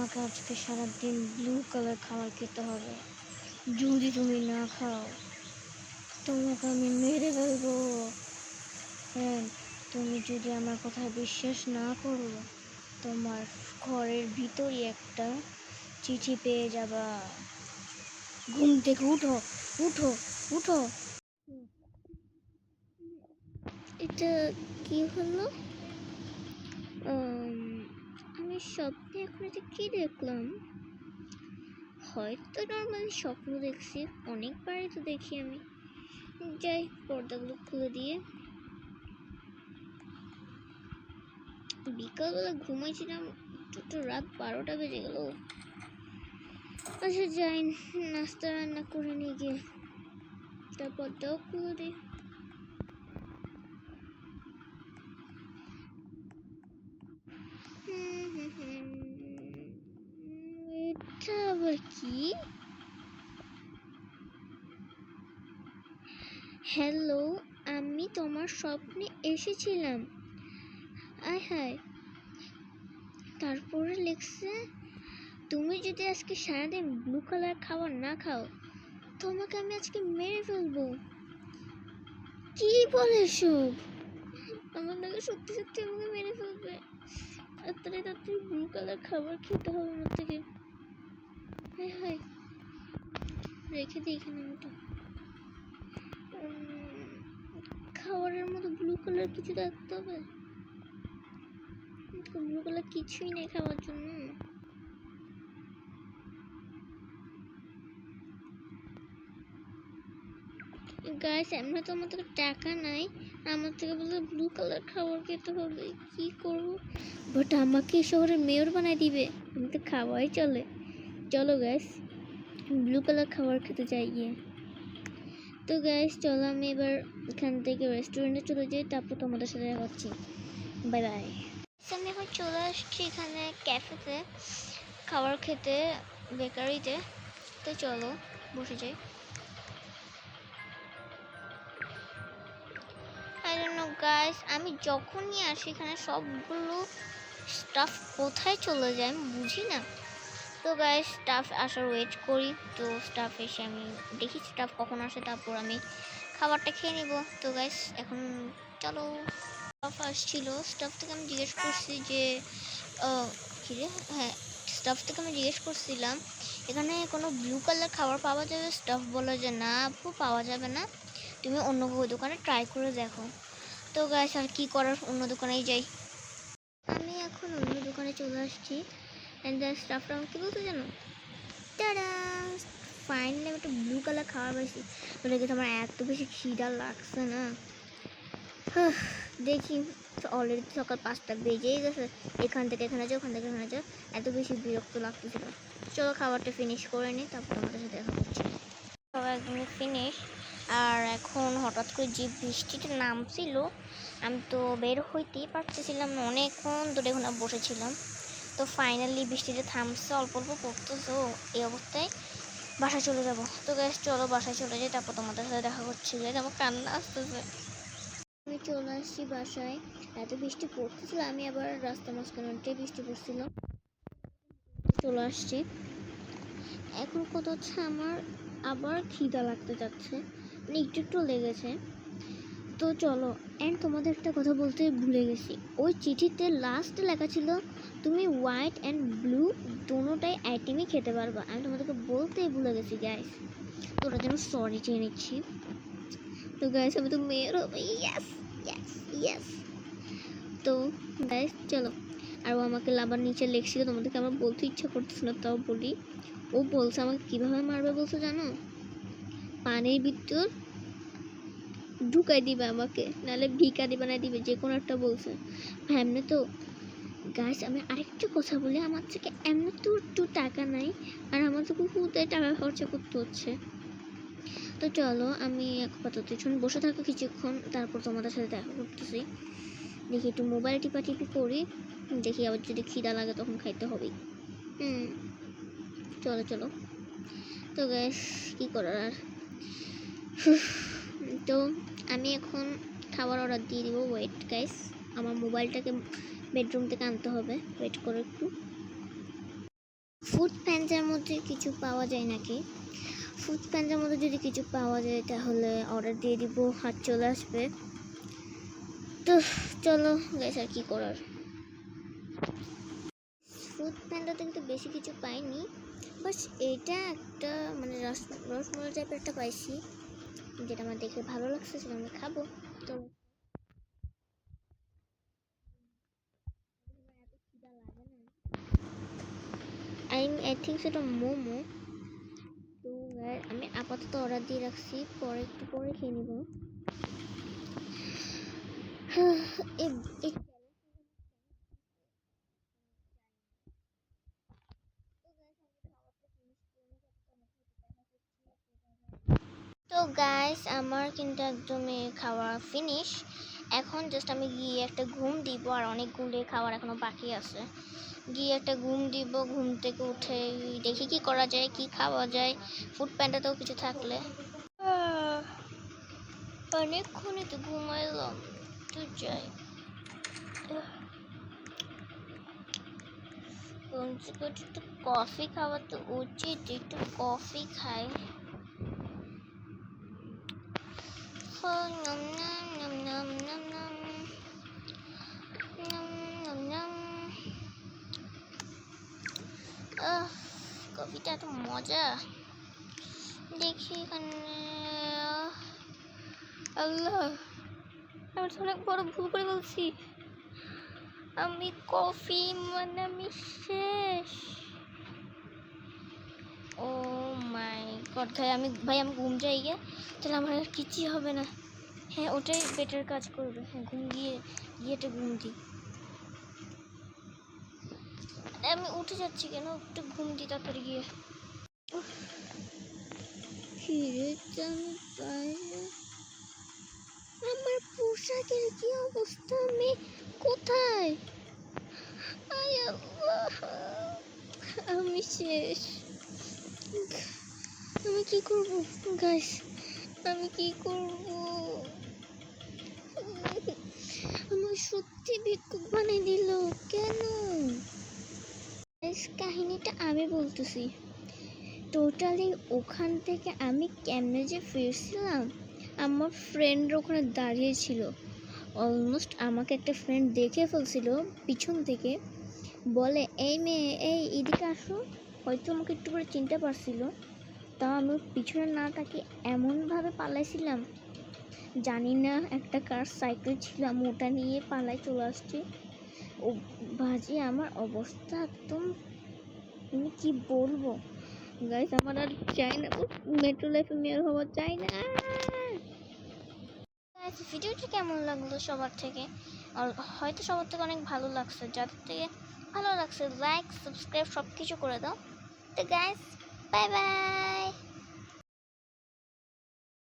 তোমাকে আজকে সারাদিন ব্লু কালার খাবার খেতে হবে। যদি তুমি না খাও তোমাকে আমি মেরে ফেলবো। হ্যাঁ, তুমি যদি আমার কথা বিশ্বাস না করো তোমার ঘরের ভিতরই একটা চিঠি পেয়ে যাবা। ঘুম থেকে উঠো, উঠো, উঠো। এটা কি হলো? আমি স্বপ্নে এখন এটা কি দেখলাম? হয়তো নর্মালি স্বপ্ন দেখছি, অনেকবারই তো দেখি আমি। যাই, পর্দাগুলো খুলে দিয়ে বিকালবেলা ঘুমাইছিলাম, তো রাত 12টা বেজে গেল। আচ্ছা যাই, নাস্তা রান্না করে নিয়ে গিয়ে তারপর পর্দাও খুলে দিই। এটা আবার কি? হ্যালো, আমি তোমার স্বপ্নে এসেছিলাম। আয় হায়। তারপরে লিখছে, তুমি যদি আজকে সারাদিন ব্লু কালার খাবার না খাও তোমাকে আমি আজকে মেরে ফেলবো। কি বলে সব? আমার নাকি সত্যি সত্যি আমাকে মেরে ফেলবে। তাড়াতাড়ি তাড়াতাড়ি ব্লু কালার খাবার খেতে হবে আমার থেকে। হায় হায়, রেখে দিই এখানে ওটা। খাবারের মতো ব্লু কালার কিছু রাখতে হবে। ব্লু কালার কিছুই নেই খাওয়ার জন্য। গাইস, এমনি তো আমার থেকে টাকা নাই, আমার থেকে বলে ব্লু কালার খাবার খেতে হবে। কি করব? বাট আমাকে শহরের মেয়র বানাই দিবে, আমি তো খাওয়াই চলে। চলো গাইস, ব্লু কালার খাবার খেতে যাই গিয়ে। তো গাইস চলো, আমি এবার এখান থেকে রেস্টুরেন্টে চলে যাই, তারপর তোমাদের সাথে দেখা হচ্ছে। Bye bye. আমি এখন চলে আসছি এখানে ক্যাফেতে খাবার খেতে, বেকারিতে। তো চলো বসে যাই। আই ডোন্ট নো গাইস, আমি যখনই আসি এখানে সবগুলো স্টাফ কোথায় চলে যায় আমি বুঝি না। তো গাইস, স্টাফ আসার ওয়েট করি। তো স্টাফ এসে আমি দেখি স্টাফ কখন আসে, তারপর আমি খাবারটা খেয়ে নিব। তো গাইস এখন চলো। স্টাফ আসছিল, স্টাফ থেকে আমি জিজ্ঞেস করছি যে কিরে, হ্যাঁ, স্টাফ থেকে আমি জিজ্ঞেস করছিলাম এখানে কোনো ব্লু কালার খাবার পাওয়া যাবে? স্টাফ বলে যে না আপু, পাওয়া যাবে না, তুমি অন্য কোনো দোকানে ট্রাই করে দেখো। তো গাইস আর কি করার, অন্য দোকানেই যাই। আমি এখন অন্য দোকানে চলে আসছি। অ্যান্ড দ্য স্টাফটা আমাকে বলতে জানো, টাটা, ফাইনালি একটা ব্লু কালার খাবার পাইছি। ওটা কিন্তু আমার এত বেশি খিদা লাগছে না। দেখি, অলরেডি সকাল 5টা বেজেই গেছে। এখান থেকে এখানে যাও, ওখান থেকে এখানে যাও, এত বেশি বিরক্ত লাগতেছিল। চলো খাবারটা ফিনিশ করে নিই, তারপর আমাদের সাথে দেখা করছি। সব একদমই ফিনিশ। আর এখন হঠাৎ করে যে বৃষ্টিটা নামছিল, আমি তো বের হইতেই পারতেছিলাম না, অনেকক্ষণ ধরে এখানে বসেছিলাম। তো ফাইনালি বৃষ্টিটা থামছে, অল্প অল্প পড়তেছে। এই অবস্থায় বাসায় চলে যাব। তো গ্যাস চলো বাসায় চলে যাই, তারপর তোমাদের সাথে দেখা করছি। আমার কান্না আসতেছে। আমি চলে আসছি বাসায়, এত বৃষ্টি পড়তেছিল, আমি আবার রাস্তা মাঝখানে বৃষ্টি পড়ছিল, চলে আসছি। এখন কত হচ্ছে, আমার আবার খিদা লাগতে যাচ্ছে, মানে একটু একটু লেগেছে। তো চলো, অ্যান্ড তোমাদের একটা কথা বলতে ভুলে গেছি, ওই চিঠিতে লাস্টে লেখা ছিল তুমি হোয়াইট অ্যান্ড ব্লু দুটোটাই আইটেমই খেতে পারবা। আমি তোমাদেরকে বলতেই ভুলে গেছি গাইস, তো ওটার জন্য সরি চেয়ে নিচ্ছি। তো গাইস আমি তো মেয়ের হবে, ইয়েস ইয়েস ইয়েস। তো গাইস চলো, আর ও আমাকে লাভার নিচে লেখছিল, তোমাদেরকে আমার বলতে ইচ্ছা করতেছে না, তাও বলি। ও বলছে আমাকে কীভাবে মারবে বলছে জানো, পানির ভিতর ঢুকাই দিবে আমাকে, নাহলে ভিখারি বানাই দিবে, যে কোনো একটা বলছে। এমনি তো গাইস আমি আরেকটা কথা বলি, আমার থেকে এমনি তো একটু টাকা নাই, আর আমার তো খুবই টাকা খরচা করতে হচ্ছে। তো চলো, আমি আপাতত বসে থাকো কিছুক্ষণ, তারপর তোমাদের সাথে দেখা করতেছি। দেখি একটু মোবাইল টিপি করি, দেখি আবার যদি খিদা লাগে তখন খাইতে হবে। চলো চলো। তো গ্যাস কী করার আর, তো আমি এখন খাবার অর্ডার দিয়ে দিব। ওয়েট গাইস, আমার মোবাইলটাকে বেডরুম থেকে আনতে হবে, ওয়েট করো একটু। ফুড প্যান্ডার মধ্যে কিছু পাওয়া যায় নাকি? ফুড প্যান্ডার মধ্যে যদি কিছু পাওয়া যায় তাহলে অর্ডার দিয়ে দিব, হাত চলে আসবে। তো চলো গাইস, আর কি করার। ফুড প্যান্ডাতে কিন্তু বেশি কিছু পাইনি, বাস এটা একটা মানে রসমলাই টাইপের একটা পাইছি, যেটা আমার দেখে ভালো লাগছে, সেটা আমি খাবো। তো আই থিঙ্ক সেটা মোমো। তো আমি আপাতত অর্ডার দিয়ে রাখছি, পরে একটু পরে খেয়ে নিব। তো গাইস, আমার কিন্তু একদমই খাওয়া ফিনিশ। এখন জাস্ট আমি গিয়ে একটা ঘুম দিব, আর অনেকগুলো খাবার এখনো বাকি আছে। গিয়ে একটা ঘুম দিব, ঘুম থেকে উঠে দেখি কি করা যায়, কি খাওয়া যায়, ফুড প্যান্ডাতেও কিছু থাকলে। অনেকক্ষণই তো ঘুমাইলাম, তো যাই। একটু কফি খাওয়া তো উচিত, একটু কফি খাই। কফিটা এত মজা, দেখি এখানে। আল্লাহ, আমি তো অনেক বড় ভুল করে বলছি। আমি কফি মানে আমি শেষ। ও মাই গড, ভাই আমি ঘুম যাই গিয়ে, তাহলে আমার আর কিছুই হবে না। হ্যাঁ, ওটাই বেটার কাজ করবে। হ্যাঁ, ঘুম গিয়ে একটা ঘুম দিই। আমি উঠে যাচ্ছি কেন, একটু ঘুম দিই তাড়াতাড়ি গিয়ে। আমার পোশাকের কি অবস্থা, আমি কোথায়? আমি শেষ। আমি কি করব গাইস, আমি কি করব? আমার সত্যি ভিক্ষুক বানিয়ে দিল কেন? কাহিনীটা আমি বলতেছি। টোটালি ওখান থেকে আমি কেমনে যে ফিরছিলাম, আমার ফ্রেন্ড ওখানে দাঁড়িয়ে ছিল। অলমোস্ট আমাকে একটা ফ্রেন্ড দেখে ফেলছিল পিছন থেকে, বলে এই মেয়ে, এই এদিকে আসো। হয়তো আমাকে একটু করে চিনতে পারছিল, তাও আমি পিছনে না তাকে এমনভাবে পালাইছিলাম, জানি না একটা কার সাইকেল ছিল, আমি ওটা নিয়ে পালাই চলে আসছি। ও বাজে আমার অবস্থা একদম, আমি কি বলবো গাইস, আমার আর চাই না মেট্রো লাইফে মেয়র হওয়া, চাই না। ভিডিওটি কেমন লাগলো সবার থেকে? আর হয়তো সবার থেকে অনেক ভালো লাগছে, যাদের থেকে ভালো লাগছে লাইক সাবস্ক্রাইব সব কিছু করে দাও। তো গাইস, বাই বাই।